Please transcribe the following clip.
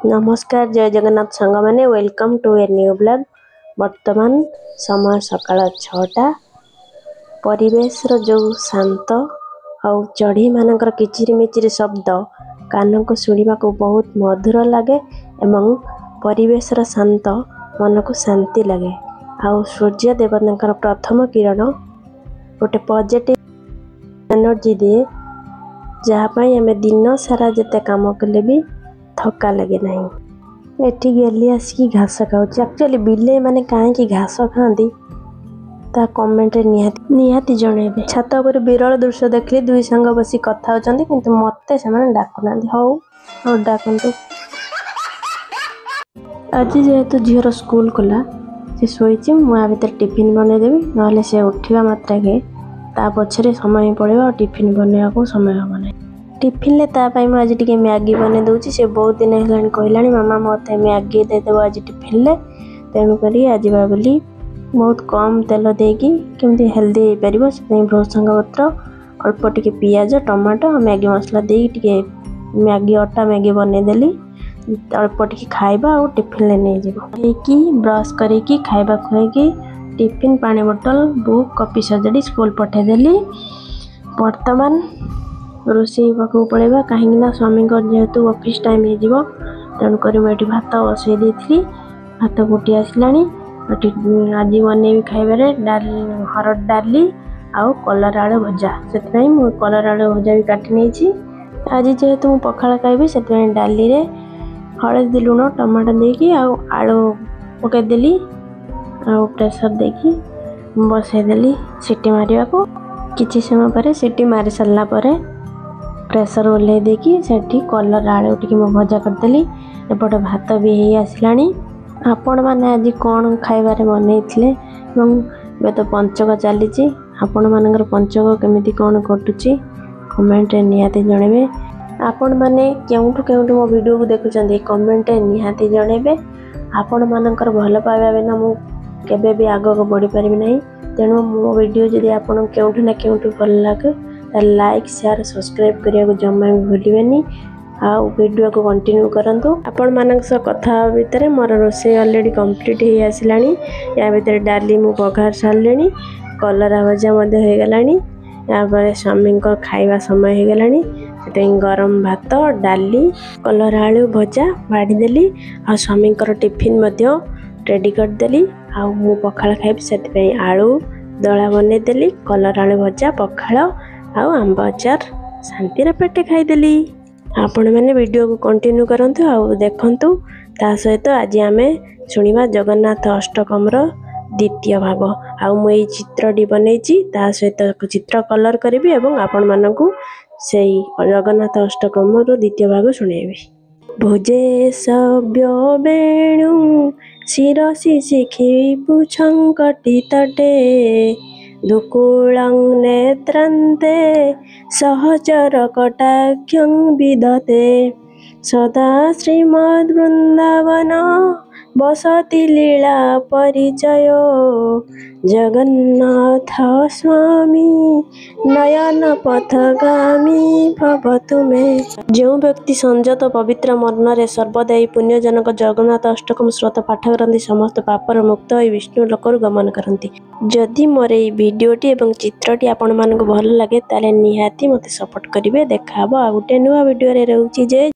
नमस्कार जय जगन्नाथ सांग मैंने welcome to a new blog. वर्तमान समय सकाळ 6टा। परिवेश जो शांत और चढ़ी मानकर किचिरी मिचिरी शब्द कान को शुणा को बहुत मधुर लगे एवं परिवेश शांत मन को शांति लगे। आउ सूर्य देवता प्रथम किरण गोटे पॉजिटिव एनर्जी दिए जहाँपाई आम दिन सारा जिते काम कले भी थका लगे नहीं। एठी गेली आसिक घास खाऊँ। एक्चुअली बिले माने कहीं घास खाती ता कमेंट निहाती जनइबे। छात पर विरल दृश्य देखली दुई सांग बसी कथा होचंदी किंतु मते से डाकुना हौ डाकंतु। आज जेहेतु झीर स्कूल खोला से शोची मुआ भीतर टिफिन बनईदेवी ना से उठा मात्रा के ता पछरे समय पड़ेगा टिफिन बनवा को समय हम ना। टिफिन ले तापाई आज टिके मैगी बने दूची। से बहुत दिन है कहलानी मामा मत मैगी देदेव आज टिफिन ले। तेणुक आज भाविली बहुत कम तेल देकी केमती हेल्दी हो पार से भृसंग पत्र अल्प टिके पियाज टमाटो मैगी मसला देकी मैगी अटा मैगी बनईदेली अल्प टिके खाइबा और टिफिन ले नहीं जाकि ब्रश करके खाइबा खुआई टिफिन पानी बोतल बुक कॉपी सजाड़ी स्कूल पठेदेली। वर्तमान रोषेई पाक पड़ेगा कहीं स्वामी जेहेतु ऑफिस टाइम हो तेणुक मुझे भात बसई देती। भात फुटी आसला आज बनईबी खाइबारे हरड़ डाली आउ कलर आलू भजा से कलर आलू भजा भी काटी नहीं। आज जेहेतु मुझे पखाड़ खाइबी से डाली रे हलदी लुण टमाटो देकी आलू पकईदेली आउ प्रेसर देकी बसईदेली सीटी मारिया को। किछि समय पर सीटी मारी सारा पर प्रेसर ओल्हे देकी सेठी कलर आलू टिके भजा करदेली। एपटे भात भी हो आसलानी। आपण मैंने आज कौन खाइबारे बनईथिले ए तो पंचक चली आपण मानकर पंचक केमिति कौन कटुची कमेंट निहाती जनइबे। आपण मैंने केउठु केउठु मो वीडियो को देखुचंदी कमेंट निहाती जनइबे। आपण मानकर भल पाइबा बिना मु केबे भी आग को बढ़ी पारिबि नहीं। तेणु मो वीडियो जदि आपण केउठु ना केउठु भल लागे लाइक शेयर सब्सक्राइब करिया को जम्मा भी भूलिबेनी। आउ वीडियो को कंटिन्यू करंतु। आपण मानक से कथा भितर मोर रोषे ऑलरेडी कंप्लीट हो आसलानी। या भितर डाली मु पघार सारलेनी कलरा भजा मध्य हो गलानी। या स्वामी खाइबा समय हो गलानी से गरम भात डाली कलर आलू भजा बाड़ीदेली आ स्वामी टिफिन मध्य रेडी करदेली। आ मु पखाड़ खाइबी से आलू दला बनईदेली कलर आलू भजा पखाड़ आउ आंब अचार शांति पेटे खाईदेली। आपण मैंने वीडियो को कंटिन्यू करंतु आउ देखंतु। ता सहित आज आमे सुनिबा जगन्नाथ अष्टकम द्वितीय भाग। आउ मु चित्रटी बनईची ता सहित चित्र कलर करिवि एवं आपण मानकु सेई जगन्नाथ अष्टकम द्वितीय भाग सुनेबी। भुजे सभ्य वेणु शिरसी शिखिबु छंकटी तटे दुकुलं नेत्रान्ते सहचर कटाक्षं विदते सदा श्रीमद्वृन्दावन बसति लीला परिचय जगन्नाथ स्वामी नयन पथगामी भवतु मे। जो व्यक्ति संयत पवित्र मनरे सर्वदा पुण्यजनक जगन्नाथ अष्टकम श्रोत पाठ करती समस्त पापर मुक्त हो विष्णु लोकर गमन करती। जदि मोर ये वीडियोटी एवं चित्रटी आपण मानक भल लगे ताले निहाती मते सपोर्ट करिवे। देखा आ गोटे नुआ वीडियो रे रहउची। जय